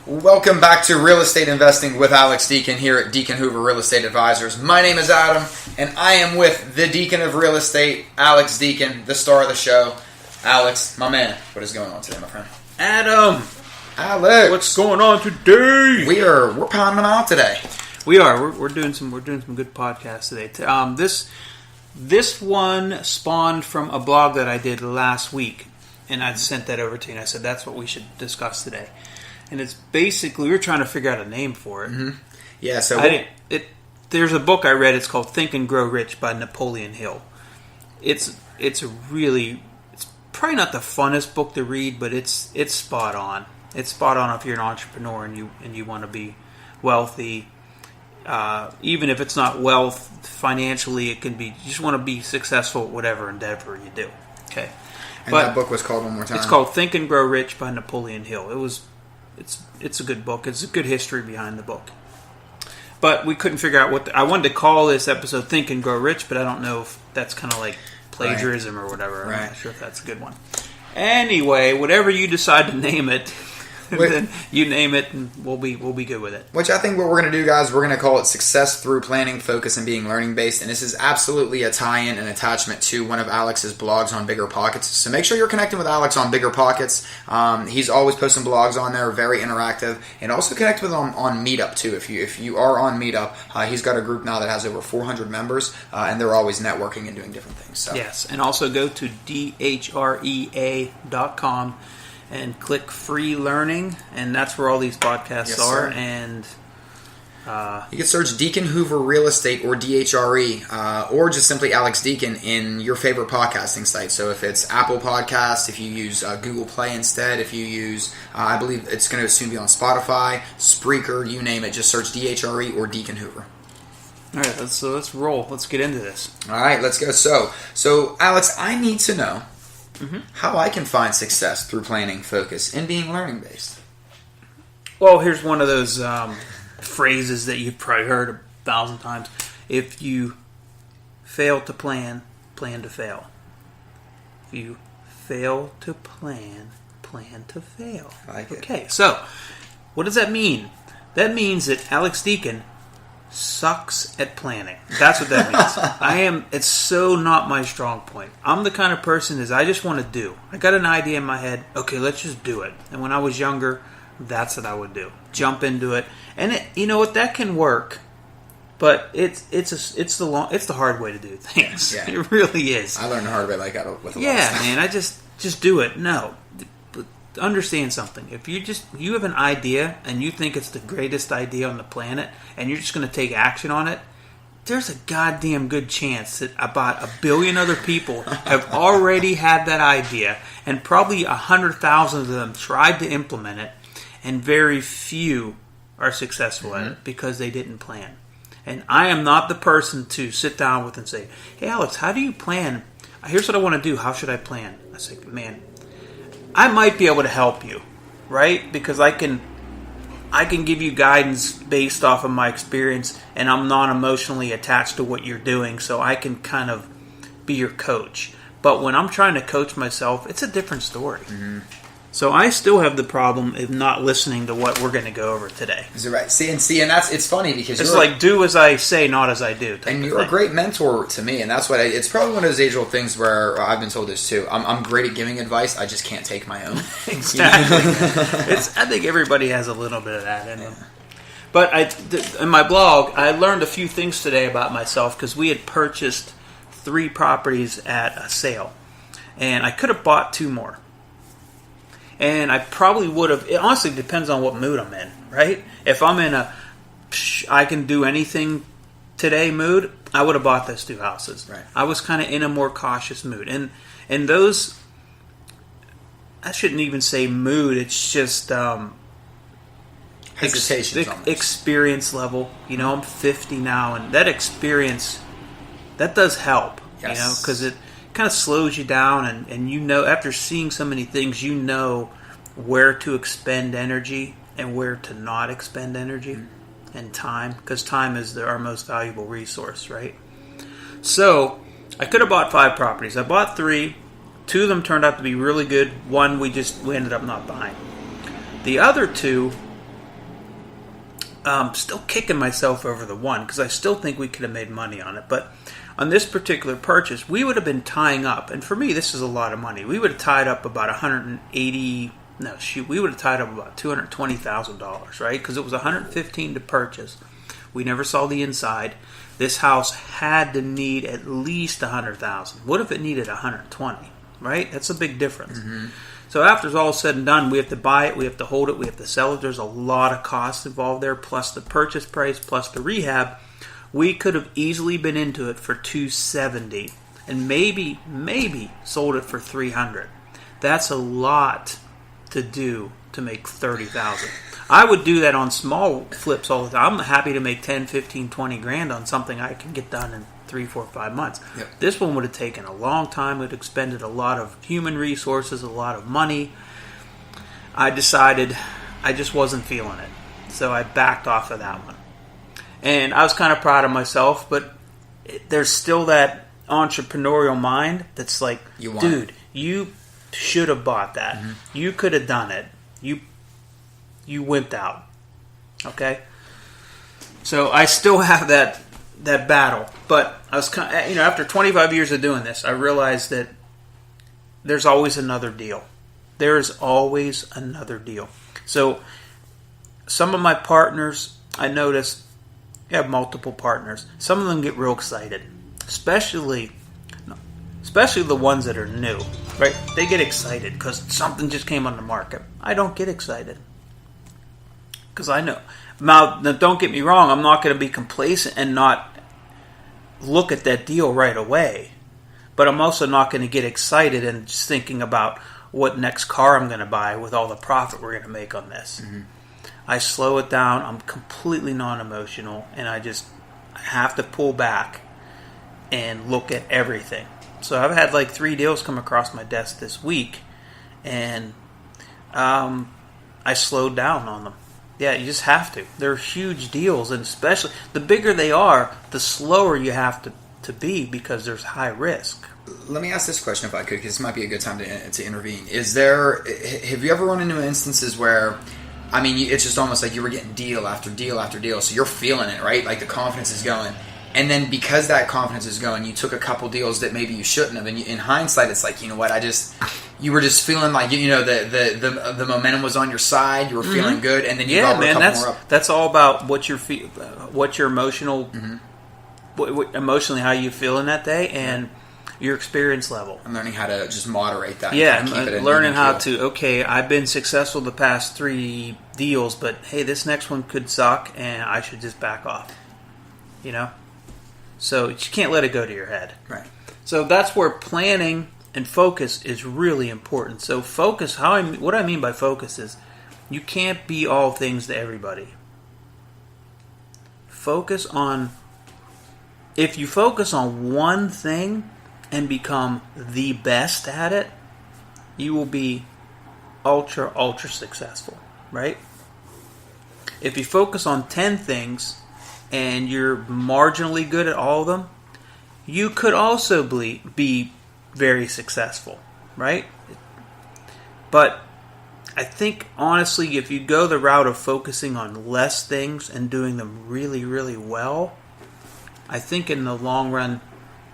Welcome back to Real Estate Investing with Alex-Deacon here at Deacon Hoover Real Estate Advisors. My name is Adam, and I am with the Deacon of Real Estate, Alex-Deacon, the star of the show. Alex, my man, what is going on today, my friend? Adam! Alex! What's going on today? We're pounding them out today. We are. We're doing some good podcasts today. This one spawned from a blog that I did last week, and I sent that over to you, and I said that's what we should discuss today. And it's basically, we were trying to figure out a name for it. Mm-hmm. Yeah, so... There's a book I read, it's called Think and Grow Rich by Napoleon Hill. It's probably not the funnest book to read, but it's spot on. It's spot on if you're an entrepreneur and you want to be wealthy. Even if it's not wealth financially, it can be, you just want to be successful at whatever endeavor you do. Okay. And that book was called one more time. It's called Think and Grow Rich by Napoleon Hill. It's a good book. It's a good history behind the book. But we couldn't figure out I wanted to call this episode Think and Grow Rich, but I don't know if that's kind of like plagiarism or whatever. Right. I'm not sure if that's a good one. Anyway, whatever you decide to name it, then you name it and we'll be good with it. Which I think what we're going to do, guys, we're going to call it Success Through Planning, Focus, and Being Learning Based. And this is absolutely a tie-in and attachment to one of Alex's blogs on Bigger Pockets. So make sure you're connecting with Alex on Bigger Pockets. He's always posting blogs on there, very interactive. And also connect with him on Meetup, too. If you are on Meetup, he's got a group now that has over 400 members, and they're always networking and doing different things. So. Yes, and also go to dhrea.com and click free learning, and that's where all these podcasts are. Sir. And you can search Deacon Hoover Real Estate or DHRE, or just simply Alex Deacon in your favorite podcasting site. So if it's Apple Podcasts, if you use Google Play instead, if you use, I believe it's going to soon be on Spotify, Spreaker, you name it, just search DHRE or Deacon Hoover. All right, let's roll. Let's get into this. All right, let's go. So Alex, I need to know how I can find success through planning, focus, and being learning based. Well, here's one of those phrases that you've probably heard 1,000 times. If you fail to plan, plan to fail. If you fail to plan, plan to fail. I like it. Okay, so what does that mean? That means that Alex Deacon sucks at planning. That's what that means. It's so not my strong point. I'm the kind of person I just want to do. I got an idea in my head. Okay, let's just do it. And when I was younger, that's what I would do. Jump into it. And you know what? That can work. But it's the hard way to do things. Yeah. It really is. I learned the hard way with a lot of stuff. Man, I just do it. No. Understand something. If you have an idea and you think it's the greatest idea on the planet and you're just going to take action on it, there's a goddamn good chance that about 1 billion other people have already had that idea, and probably 100,000 of them tried to implement it, and very few are successful at it because they didn't plan. And I am not the person to sit down with and say, "Hey Alex, how do you plan? Here's what I want to do. How should I plan?" I say, "Man, I might be able to help you, right? Because I can give you guidance based off of my experience, and I'm not emotionally attached to what you're doing, so I can kind of be your coach. But when I'm trying to coach myself, it's a different story." Mm-hmm. So I still have the problem of not listening to what we're going to go over today. Is it right? See, and it's funny because it's like do as I say, not as I do. And you're a great mentor to me, and that's what it's probably one of those age-old things where I've been told this too. I'm great at giving advice, I just can't take my own. Exactly. I think everybody has a little bit of that in them. But in my blog, I learned a few things today about myself because we had purchased 3 properties at a sale, and I could have bought 2 more. And I probably would have. It honestly depends on what mood I'm in, right? If I'm in I can do anything today mood, I would have bought those 2 houses. Right. I was kind of in a more cautious mood. And those, I shouldn't even say mood, it's just hesitation, experience level. You know, I'm 50 now, and that experience, that does help. Yes. You know, because it kind of slows you down, and you know, after seeing so many things, you know where to expend energy and where to not expend energy and time, because time is our most valuable resource, right? So I could have bought 5 properties. I bought 3. 2 of them turned out to be really good. 1 we ended up not buying. The other 2 Still kicking myself over the one because I still think we could have made money on it. But on this particular purchase, we would have been tying up, and for me, this is a lot of money. We would have tied up about we would have tied up about $220,000, right? Because it was $115,000 to purchase. We never saw the inside. This house had to need at least $100,000. What if it needed $120,000, right? That's a big difference. Mm-hmm. So after it's all said and done, we have to buy it, we have to hold it, we have to sell it. There's a lot of costs involved there, plus the purchase price, plus the rehab. We could have easily been into it for $270,000 and maybe sold it for $300,000. That's a lot to do to make $30,000. I would do that on small flips all the time. I'm happy to make 10, 15, 20 grand on something I can get done in 3, 4, 5 months. Yep. This one would have taken a long time. It would have expended a lot of human resources, a lot of money. I decided I just wasn't feeling it. So I backed off of that one. And I was kind of proud of myself, but there's still that entrepreneurial mind that's like, dude, you should have bought that. Mm-hmm. You could have done it. You wimped out. Okay? So I still have that battle. But I was kind of, after 25 years of doing this, I realized that there's always another deal. There's always another deal. So some of my partners, I noticed, I have multiple partners. Some of them get real excited, especially the ones that are new, right? They get excited because something just came on the market. I don't get excited because I know. Now, don't get me wrong. I'm not going to be complacent and not look at that deal right away. But I'm also not going to get excited and just thinking about what next car I'm going to buy with all the profit we're going to make on this. Mm-hmm. I slow it down. I'm completely non-emotional, and I have to pull back and look at everything. So I've had like 3 deals come across my desk this week, and I slowed down on them. Yeah, you just have to. They're huge deals, and especially the bigger they are, the slower you have to be because there's high risk. Let me ask this question if I could, because this might be a good time to intervene. Have you ever run into instances where, it's just almost like you were getting deal after deal after deal, so you're feeling it, right? Like the confidence is going. And then because that confidence is going, you took a couple deals that maybe you shouldn't have. And in hindsight, it's like, you know what, you were just feeling like, the momentum was on your side. You were feeling good, and then you got a couple more up. That's all about what your emotional, emotionally how you feel in that day, and your experience level. I'm learning how to just moderate that. Yeah, and keep it learning how to. Okay, I've been successful the past 3 deals, but hey, this next one could suck, and I should just back off. So you can't let it go to your head. Right. So that's where planning and focus is really important. So focus, what I mean by focus is you can't be all things to everybody. If you focus on one thing and become the best at it, you will be ultra, ultra successful, right? If you focus on 10 things and you're marginally good at all of them, you could also be very successful, right? But I think, honestly, if you go the route of focusing on less things and doing them really, really well, I think in the long run,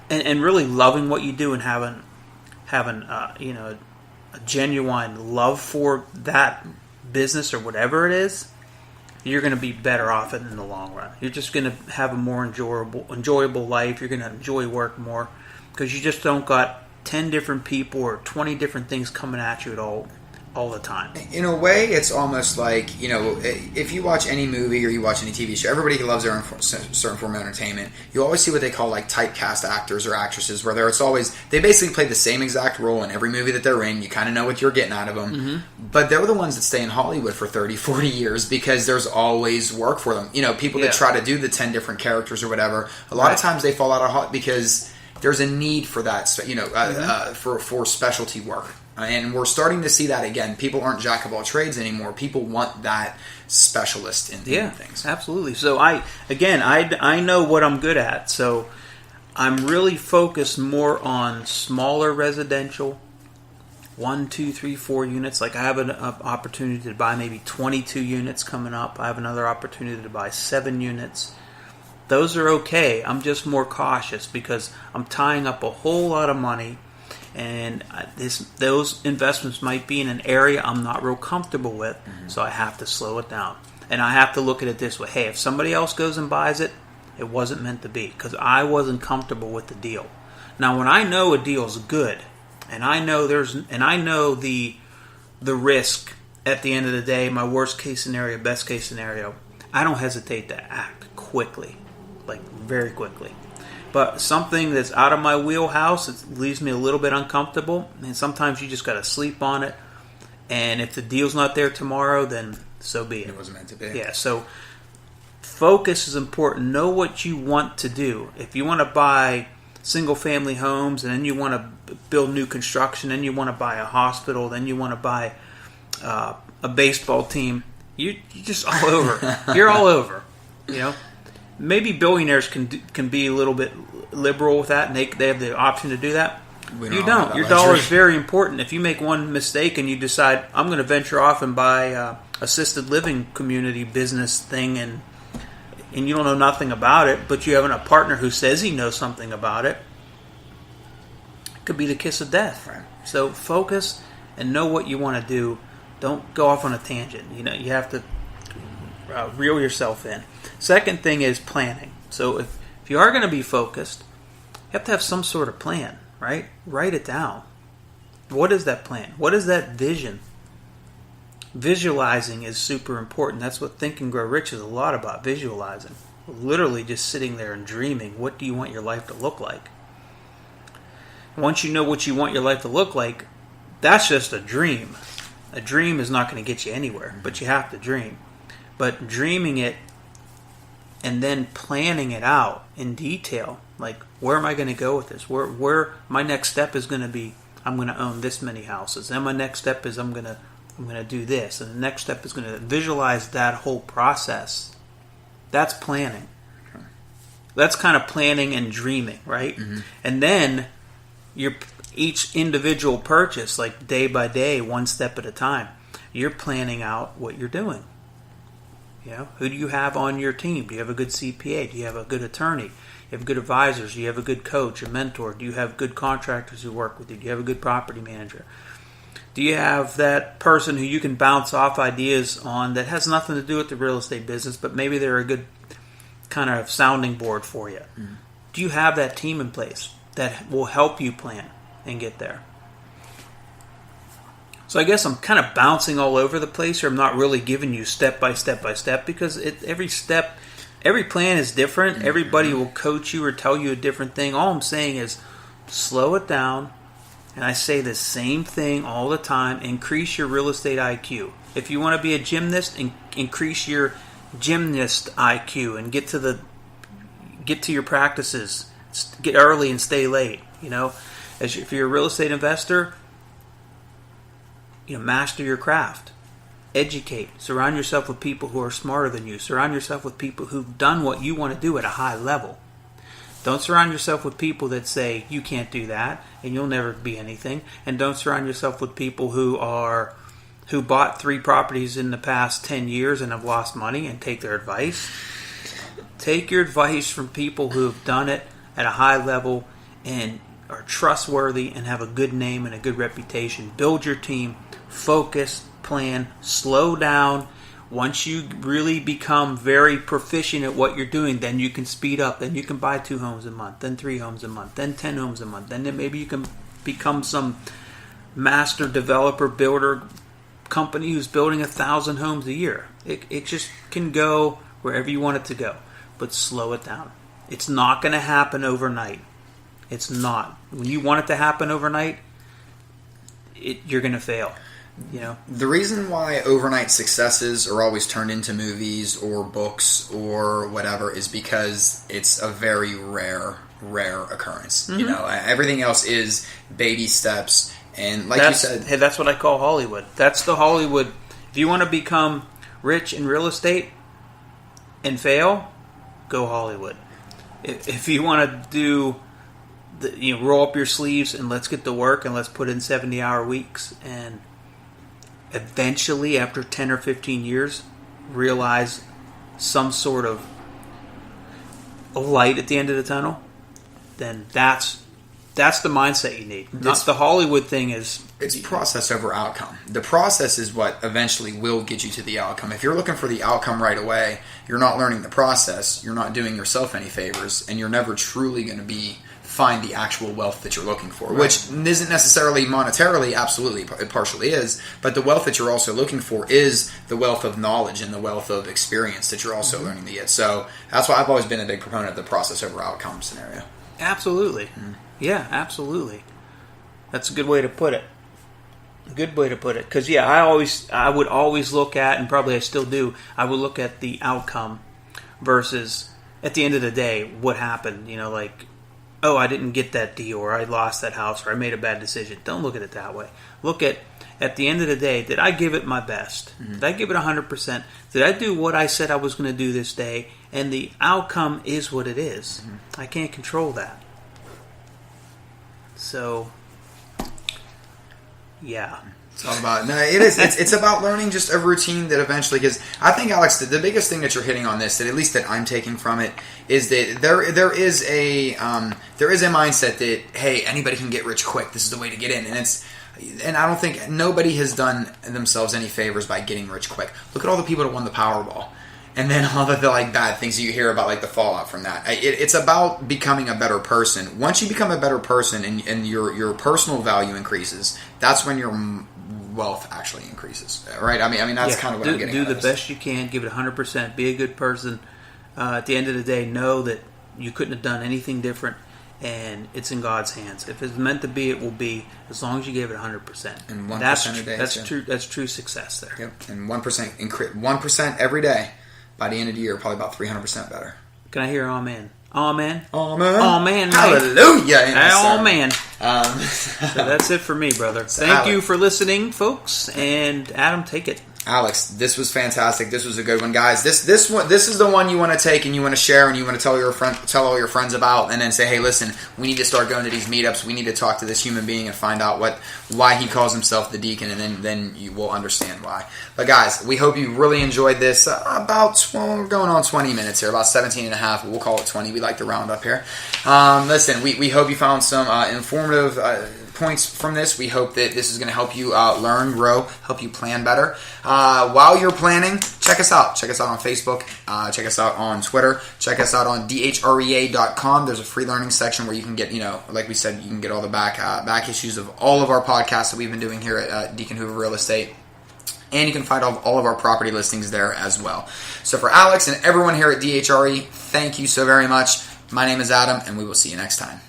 and really loving what you do and having a genuine love for that business or whatever it is, you're going to be better off in the long run. You're just going to have a more enjoyable life. You're going to enjoy work more because you just don't got 10 different people or 20 different things coming at you at all the time. In a way, it's almost like, if you watch any movie or you watch any TV show, everybody loves their own certain form of entertainment. You always see what they call like typecast actors or actresses, where they basically play the same exact role in every movie that they're in. You kind of know what you're getting out of them. Mm-hmm. But they're the ones that stay in Hollywood for 30, 40 years because there's always work for them. People that try to do the 10 different characters or whatever, a lot of times they fall out of Hollywood because there's a need for that, for specialty work. And we're starting to see that again. People aren't jack of all trades anymore. People want that specialist in things. Absolutely. So I know what I'm good at. So I'm really focused more on smaller residential, 1, 2, 3, 4 units. Like I have an opportunity to buy maybe 22 units coming up. I have another opportunity to buy 7 units. Those are okay. I'm just more cautious because I'm tying up a whole lot of money, and those investments might be in an area I'm not real comfortable with, so I have to slow it down. And I have to look at it this way. Hey, if somebody else goes and buys it, it wasn't meant to be because I wasn't comfortable with the deal. Now, when I know a deal's good, and I know the risk at the end of the day, my worst case scenario, best case scenario, I don't hesitate to act quickly, like very quickly. But something that's out of my wheelhouse, it leaves me a little bit uncomfortable, and sometimes you just got to sleep on it. And if the deal's not there tomorrow, then so be it. It wasn't meant to be. Yeah, so focus is important. Know what you want to do. If you want to buy single-family homes, and then you want to build new construction, then you want to buy a hospital, then you want to buy a baseball team, you're just all over. You're all over, you know. Maybe billionaires can be a little bit liberal with that, and they have the option to do that. You don't. Your dollar is very important. If you make one mistake and you decide, I'm going to venture off and buy assisted living community business thing, and you don't know nothing about it, but you have a partner who says he knows something about it, it could be the kiss of death. Right. So focus and know what you want to do. Don't go off on a tangent. You know, you have to reel yourself in. Second thing is planning. So if you are going to be focused, you have to have some sort of plan, right? Write it down. What is that plan? What is that vision? Visualizing is super important. That's what Think and Grow Rich is a lot about, visualizing. Literally just sitting there and dreaming. What do you want your life to look like? Once you know what you want your life to look like, that's just a dream. A dream is not going to get you anywhere, but you have to dream. But dreaming it and then planning it out in detail, like where am I going to go with this? Where my next step is going to be, I'm going to own this many houses. Then my next step is I'm going to do this, and the next step is going to visualize that whole process. That's planning. That's kind of planning and dreaming, right? Mm-hmm. And then each individual purchase, like day by day, one step at a time, you're planning out what you're doing. You know, who do you have on your team? Do you have a good CPA? Do you have a good attorney? Do you have good advisors? Do you have a good coach, a mentor? Do you have good contractors who work with you? Do you have a good property manager? Do you have that person who you can bounce off ideas on that has nothing to do with the real estate business, but maybe they're a good kind of sounding board for you? Mm-hmm. Do you have that team in place that will help you plan and get there? So I guess I'm kind of bouncing all over the place here. I'm not really giving you step by step because every plan is different. Mm-hmm. Everybody will coach you or tell you a different thing. All I'm saying is slow it down. And I say the same thing all the time. Increase your real estate IQ. If you want to be a gymnast, increase your gymnast IQ and get to your practices. Get early and stay late. You know, if you're a real estate investor, you know, master your craft. Educate. Surround yourself with people who are smarter than you. Surround yourself with people who've done what you want to do at a high level. Don't surround yourself with people that say you can't do that and you'll never be anything. And don't surround yourself with people who bought 3 properties in the past 10 years and have lost money and take their advice. Take your advice from people who have done it at a high level and are trustworthy and have a good name and a good reputation. Build your team. Focus. Plan. Slow down. Once you really become very proficient at what you're doing, then you can speed up. Then you can buy 2 homes a month, then 3 homes a month, then 10 homes a month. Then maybe you can become some master developer builder company who's building 1,000 homes a year. It just can go wherever you want it to go. But slow it down. It's not going to happen overnight. It's not. When you want it to happen overnight, you're going to fail. You know, the reason why overnight successes are always turned into movies or books or whatever is because it's a very rare occurrence. Mm-hmm. You know, everything else is baby steps, and you said, hey, that's what I call Hollywood. That's the Hollywood. If you want to become rich in real estate and fail, go Hollywood. If you want to do roll up your sleeves and let's get to work and let's put in 70-hour weeks. And eventually, after 10 or 15 years, realize some sort of light at the end of the tunnel, then that's the mindset you need. Not the Hollywood thing is... It's process over outcome. The process is what eventually will get you to the outcome. If you're looking for the outcome right away, you're not learning the process, you're not doing yourself any favors, and you're never truly going to find the actual wealth that you're looking for, which isn't necessarily monetarily, absolutely, it partially is, but the wealth that you're also looking for is the wealth of knowledge and the wealth of experience that you're also learning to get. So that's why I've always been a big proponent of the process over outcome scenario. Absolutely. Yeah, absolutely. That's a good way to put it. Good way to put it. Because, I would always look at, and probably I still do, I would look at the outcome versus, at the end of the day, what happened. Oh, I didn't get that deal, or I lost that house, or I made a bad decision. Don't look at it that way. Look at the end of the day, did I give it my best? Did I give it 100%? Did I do what I said I was going to do this day? And the outcome is what it is. I can't control that. So, yeah. It's all about it is. It's about learning just a routine that eventually. Because I think, Alex, the biggest thing that you're hitting on this, that at least that I'm taking from it, is that there is a mindset that, hey, anybody can get rich quick. This is the way to get in, and I don't think nobody has done themselves any favors by getting rich quick. Look at all the people that won the Powerball. And then all the bad things you hear about, the fallout from that. It's about becoming a better person. Once you become a better person and your personal value increases, that's when your wealth actually increases, right? I mean that's kind of what I'm getting at. Do the best you can. Give it 100%. Be a good person. At the end of the day, know that you couldn't have done anything different, and it's in God's hands. If it's meant to be, it will be. As long as you give it 100%. And 1% a day. That's true. That's true success there. Yep. And 1% every day. By the end of the year, probably about 300% better. Can I hear amen? Amen. Amen. Amen. Hallelujah. Amen. So that's it for me, brother. Thank you for listening, folks. And Adam, take it. Alex, this was fantastic. This was a good one, guys. This is the one you want to take and you want to share and you want to tell all your friends about, and then say, hey, listen, we need to start going to these meetups. We need to talk to this human being and find out why he calls himself the Deacon, and then you will understand why. But guys, we hope you really enjoyed this. We're going on 20 minutes here, about 17 and a half. We'll call it 20. We like to round up here. Listen, we hope you found some informative points from this. We hope that this is going to help you learn, grow, help you plan better. While you're planning, check us out. Check us out on Facebook. Check us out on Twitter. Check us out on dhrea.com. There's a free learning section where you can get, like we said, you can get all the back issues of all of our podcasts that we've been doing here at Deacon Hoover Real Estate. And you can find all of our property listings there as well. So for Alex and everyone here at DHRE, thank you so very much. My name is Adam, and we will see you next time.